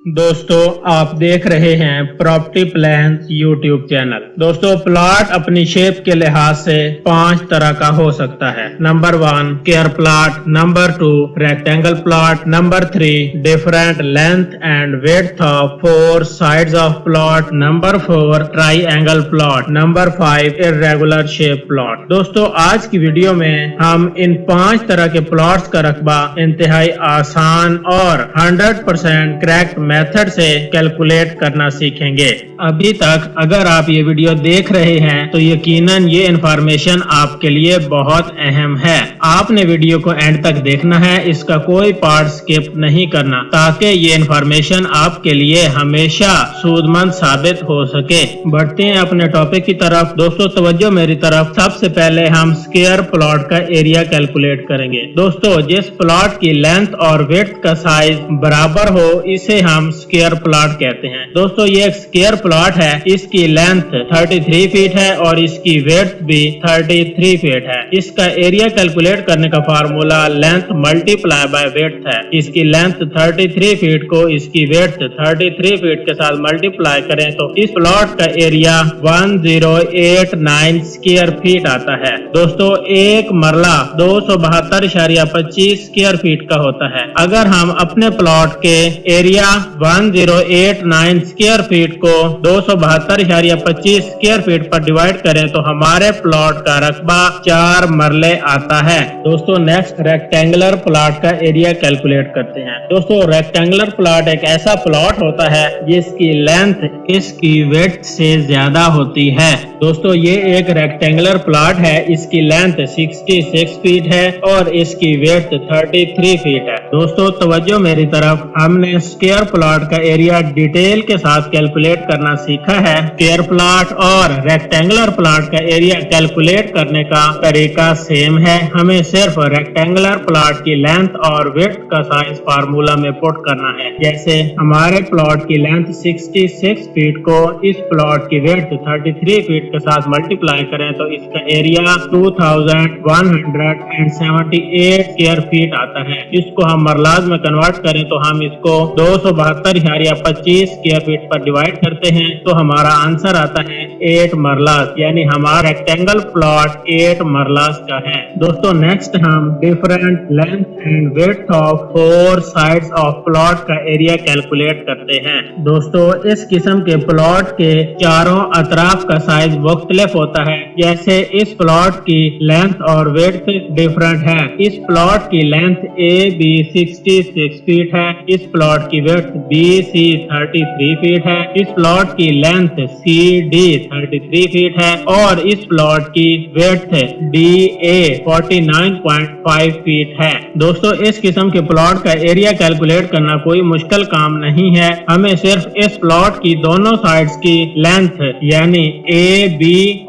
दोस्तों आप देख रहे हैं प्रॉपर्टी प्लान्स यूट्यूब चैनल। दोस्तों प्लॉट अपनी शेप के लिहाज से 5 तरह का हो सकता है। Number 1 square plot, number 2 rectangle plot, number 3 different length and width of 4 sides of plot, number 4 triangle plot, number 5 irregular shape plot. दोस्तों आज की वीडियो में हम इन 5 तरह के प्लॉट्स का रकबा इंतहाई आसान और 100% करेक्ट मेथड से कैलकुलेट करना सीखेंगे। अभी तक अगर आप ये वीडियो देख रहे हैं तो यकीनन ये इंफॉर्मेशन आपके लिए बहुत अहम है। आपने वीडियो को एंड तक देखना है, इसका कोई पार्ट स्किप नहीं करना ताकि ये इंफॉर्मेशन आपके लिए हमेशा सूदमंद साबित हो सके। बढ़ते हैं अपने टॉपिक की तरफ। दोस्तों तवज्जो मेरी तरफ। सबसे पहले हम स्क्वायर प्लॉट का एरिया कैलकुलेट करेंगे। दोस्तों जिस प्लॉट की लेंथ और विड्थ का साइज बराबर हो इसे हम स्क्वायर प्लॉट कहते हैं। दोस्तों ये एक स्क्वायर प्लॉट है, इसकी लेंथ 33 फीट है और इसकी विड्थ भी 33 फीट है। इसका एरिया कैलकुलेट करने का formula length multiply by width है। इसकी लेंथ 33 फीट को इसकी विड्थ 33 फीट के साथ मल्टीप्लाई करें तो इस प्लॉट का एरिया 1089 स्क्वायर फीट आता है। दोस्तों एक मरला 272.25 स्क्वायर फीट का होता है। अगर हम अपने प्लॉट के एरिया 1089 स्क्वायर फीट को 272.25 स्क्वायर फीट पर डिवाइड करें तो हमारे प्लॉट का रकबा 4 मरले आता है। दोस्तों नेक्स्ट रेक्टेंगुलर प्लॉट का एरिया कैलकुलेट करते हैं। दोस्तों रेक्टेंगुलर प्लॉट एक ऐसा प्लॉट होता है जिसकी लेंथ इसकी विड्थ से ज्यादा होती है। दोस्तों ये एक रेक्टेंगुलर प्लॉट है, इसकी लेंथ 66 फीट है और इसकी विड्थ 33 फीट है। दोस्तों तवज्जो मेरी तरफ। हमने स्क्वायर प्लॉट का एरिया डिटेल के साथ कैलकुलेट करना सीखा है। स्क्वायर प्लॉट और रेक्टेंगुलर प्लॉट का एरिया कैलकुलेट करने का तरीका सेम है। हमें सिर्फ रेक्टेंगुलर प्लॉट की लेंथ और विड्थ का साइज फार्मूला में पुट करना है। जैसे हमारे प्लॉट की लेंथ 66 फीट को इस प्लॉट की विड्थ 33 फीट के साथ मल्टीप्लाई करें तो इसका एरिया 2178 स्क्वायर फीट आता है। इसको हम मरलाज में कन्वर्ट करें तो हम इसको 272.25 स्क्वायर फीट पर डिवाइड करते हैं तो हमारा आंसर आता है 8 मरलास, यानी हमारा रेक्टेंगल प्लॉट 8 मरलास का है। दोस्तों नेक्स्ट हम different length and width of 4 sides of plot का एरिया कैलकुलेट करते हैं। दोस्तों इस किस्म के प्लॉट के चारों अतराफ का साइज मुख्तलिफ होता है। जैसे इस प्लॉट की लेंथ और विड्थ डिफरेंट है। इस प्लॉट की लेंथ AB 66 फीट है, इस प्लॉट की विड्थ BC 33 फीट है, इस प्लॉट की लेंथ CD 33 फीट है और इस प्लॉट की विड्थ DA 49.5 फीट है। दोस्तों इस किस्म के प्लॉट का एरिया कैलकुलेट करना कोई मुश्किल काम नहीं है। हमें सिर्फ इस प्लॉट की दोनों साइड्स की लेंथ यानी AB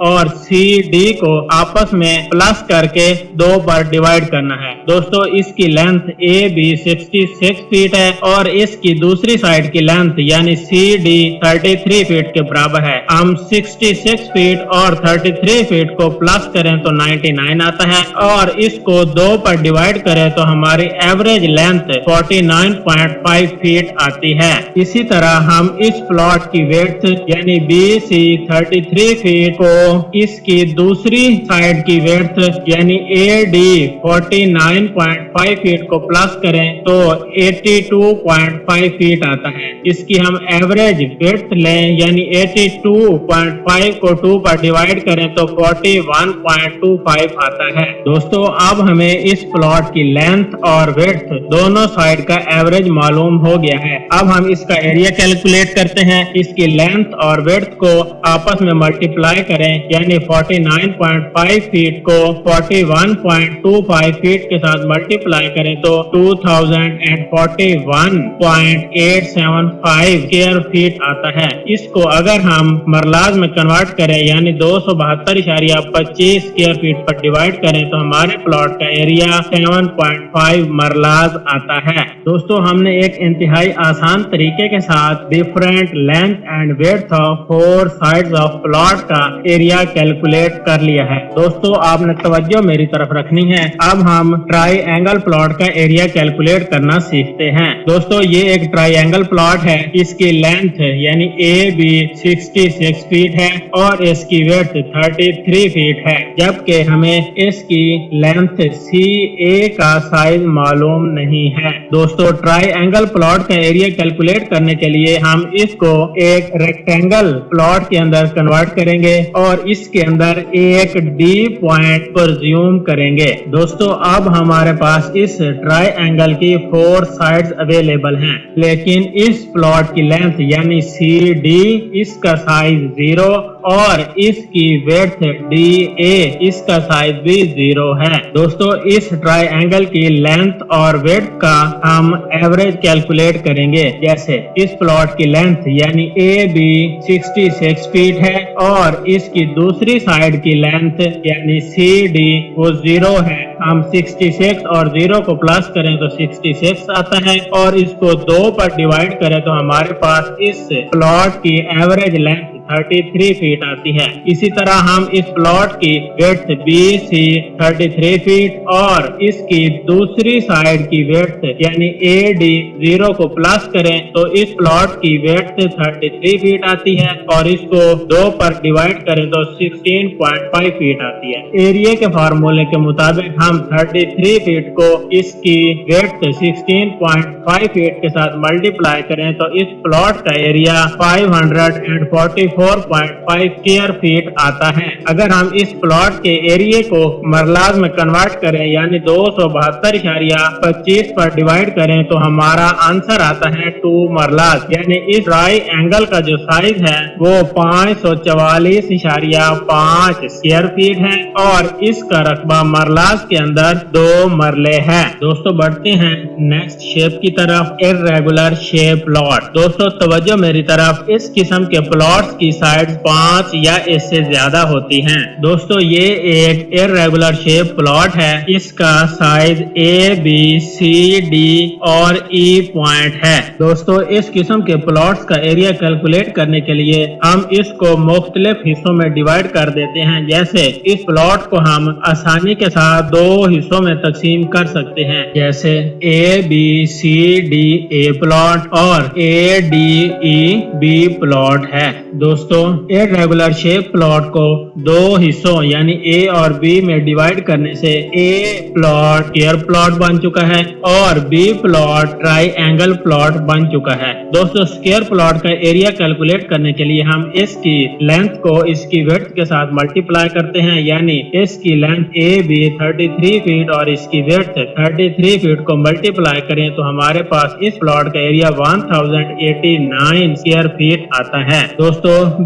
और CD को आपस में प्लस करके 2 पर डिवाइड करना है। दोस्तों इसकी लेंथ AB 66 फीट है और इसकी दूसरी साइड की लेंथ यानी CD 33 फीट के बराबर है। हम 66 फीट और 33 फीट को प्लस करें तो 99 आता है और इसको 2 पर डिवाइड करें तो हमारी एवरेज लेंथ 49.5 फीट आती है। इसी तरह हम इस प्लॉट की विड्थ यानी BC 33 फीट को इसकी दूसरी साइड की विड्थ यानी AD 49.5 फीट को प्लस करें तो 82.5 फीट आता है। इसकी हम एवरेज विड्थ लें यानी 82.5 को 2 पर डिवाइड करें तो 41.25 आता है। दोस्तों अब हमें इस प्लॉट की लेंथ और विड्थ दोनों साइड का एवरेज मालूम हो गया है। अब हम इसका एरिया कैलकुलेट करते हैं। इसकी लेंथ और विड्थ को आपस में मल्टीप्लाई करें यानी 49.5 फीट को 41.25 फीट के साथ मल्टीप्लाई करें तो 2041.875 स्क्वायर फीट आता है। इसको अगर हम मरलाज में कन्वर्ट करें यानी 272.25 स्क्वायर फीट पर डिवाइड करें तो हमारे प्लॉट का एरिया 7.5 मरलाज आता है। दोस्तों हमने एक इंतहाई आसान तरीके के साथ different length and width of 4 sides of plot का एरिया कैलकुलेट कर लिया है। दोस्तों आपने तवज्जो मेरी तरफ रखनी है। अब हम ट्राइएंगल प्लॉट का एरिया कैलकुलेट करना सीखते हैं। दोस्तों ये एक ट्राइएंगल प्लॉट है, इसकी लेंथ यानी ए बी 66 फीट है और इसकी विड्थ 33 फीट है, जबकि हमें इसकी लेंथ सी ए का साइज मालूम नहीं है। दोस्तों ट्राइएंगल प्लॉट का एरिया कैलकुलेट करने के लिए हम इसको एक रेक्टेंगल प्लॉट के अंदर कन्वर्ट करेंगे और इसके अंदर एक डी पॉइंट पर ज्यूम करेंगे। दोस्तों अब हमारे पास इस ट्राइएंगल की 4 साइड्स अवेलेबल हैं, लेकिन इस प्लॉट की लेंथ यानी सी डी इसका साइज 0 और इसकी विड्थ डी ए इसका साइज भी 0 है। दोस्तों इस ट्राइएंगल की लेंथ और विड्थ का हम एवरेज कैलकुलेट करेंगे। जैसे इस प्लॉट की लेंथ यानी ए बी 66 फीट है और इसकी दूसरी साइड की लेंथ यानी सी डी वो 0 है। हम 66 और 0 को प्लस करें तो 66 आता है और इसको 2 पर डिवाइड करें तो हमारे पास इस प्लॉट की एवरेज लेंथ 33 फीट आती है। इसी तरह हम इस प्लॉट की विड्थ बी सी 33 फीट और इसकी दूसरी साइड की विड्थ यानी ए डी 0 को प्लस करें तो इस प्लॉट की विड्थ 33 फीट आती है और इसको 2 पर डिवाइड करें तो 16.5 फीट आती है। एरिया के फार्मूले के मुताबिक हम 33 फीट को इसकी विड्थ 16.5 फीट के साथ मल्टीप्लाई करें तो इस प्लॉट का एरिया 544.5 स्क्वायर फीट आता है। अगर हम इस प्लॉट के एरिया को मरलाज में कन्वर्ट करें यानी 272.25 पर डिवाइड करें तो हमारा आंसर आता है 2 मरलाज, यानी इस ट्राइएंगल का जो साइज है वो 544.5 स्क्वायर फीट है और इसका रकबा मरलाज के अंदर 2 मरले हैं। दोस्तों बढ़ते हैं नेक्स्ट शेप की तरफ, इर्रेगुलर शेप प्लॉट। दोस्तों तवज्जो मेरी तरफ, इस किस्म के प्लॉट्स की साइड्स 5 या इससे ज्यादा होती हैं। दोस्तों ये एक इर्रेगुलर शेप प्लॉट है, इसका size A B C D और ई पॉइंट है। दोस्तों इस किस्म के प्लॉट्स का एरिया कैलकुलेट करने के लिए हम इसको मुख्तलिफ हिस्सों में डिवाइड कर देते हैं। जैसे इस प्लॉट को हम आसानी के साथ 2 हिस्सों में तकसीम कर सकते हैं, जैसे A B C D A plot और A D E B plot है। दोस्तों इर्रेगुलर शेप प्लॉट को 2 हिस्सों यानी ए और बी में डिवाइड करने से ए प्लॉट स्क्वायर प्लॉट बन चुका है और बी प्लॉट ट्राइएंगल प्लॉट बन चुका है। दोस्तों स्क्वायर प्लॉट का एरिया कैलकुलेट करने के लिए हम इसकी लेंथ को इसकी विड्थ के साथ मल्टीप्लाई करते हैं, यानी इसकी लेंथ ए बी 33 फीट और इसकी विड्थ 33 फीट को मल्टीप्लाई करें तो हमारे पास इस प्लॉट का एरिया 1089 स्क्वायर फीट आता है। दोस्तों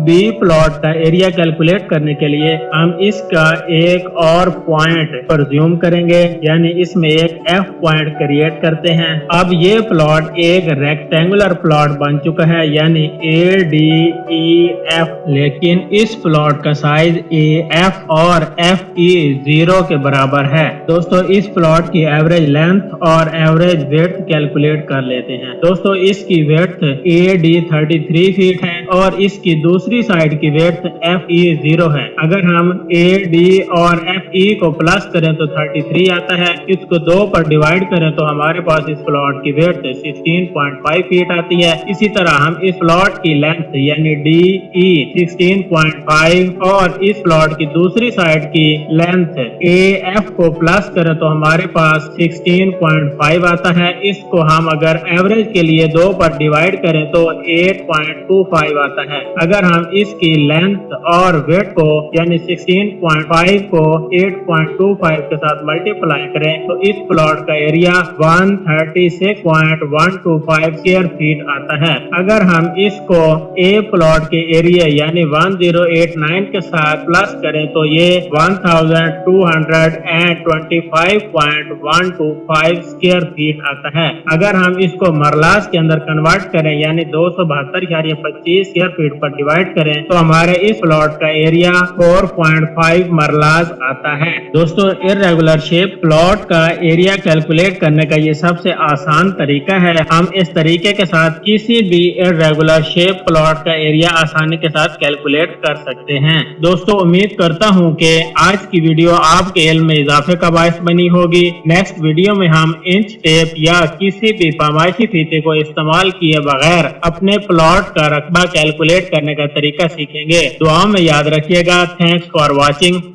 बी प्लॉट का एरिया कैलकुलेट करने के लिए हम इसका एक और पॉइंट पर ज्यूम करेंगे, यानी इसमें एक एफ पॉइंट क्रिएट करते हैं। अब ये प्लॉट एक रेक्टेंगुलर प्लॉट बन चुका है, यानी ए डी ई एफ, लेकिन इस प्लॉट का साइज ए एफ और एफ ई 0 के बराबर है। दोस्तों इस प्लॉट की एवरेज लेंथ और एवरेज विड्थ कैलकुलेट कर लेते हैं। दोस्तों इसकी विड्थ ए डी 33 फीट है और इसकी दूसरी साइड की विड्थ एफ ई 0 है। अगर हम ए डी और एफ ई को प्लस करें तो 33 आता है, इसको 2 पर डिवाइड करें तो हमारे पास इस प्लॉट की विड्थ 16.5 फीट आती है। इसी तरह हम इस प्लॉट की लेंथ यानी डी ई 16.5 और इस प्लॉट की दूसरी साइड की लेंथ ए एफ को प्लस करें तो हमारे पास 16.5 आता है। इसको हम अगर एवरेज के लिए 2 पर डिवाइड करें तो 8.25 आता है। अगर हम इसकी लेंथ और वेट को यानी 16.5 को 8.25 के साथ मल्टीप्लाई करें तो इस प्लॉट का एरिया 136.125 स्क्वायर फीट आता है। अगर हम इसको ए प्लॉट के एरिया यानी 1089 के साथ प्लस करें तो ये 1225.125 स्क्वायर फीट आता है। अगर हम इसको मरलाज के अंदर कन्वर्ट करें यानी 272.25 स्क्वायर फीट पर डिवाइड करें तो हमारे इस प्लॉट का एरिया 4.5 मरलाज आता है। दोस्तों, इर्रेगुलर शेप प्लॉट का एरिया कैलकुलेट करने का ये सबसे आसान तरीका है। हम इस तरीके के साथ किसी भी इर्रेगुलर शेप प्लॉट का एरिया आसानी के साथ कैलकुलेट कर सकते हैं। दोस्तों, उम्मीद करता हूँ कि आज की वीडियो आपके इल्म में इजाफे का बायस बनी होगी। नेक्स्ट वीडियो में हम इंच टेप या किसी भी पैमाइशी फीते को इस्तेमाल किए बगैर अपने प्लॉट का रकबा कैलकुलेट करने का तरीका सीखेंगे। दुआ में याद रखिएगा। Thanks for watching.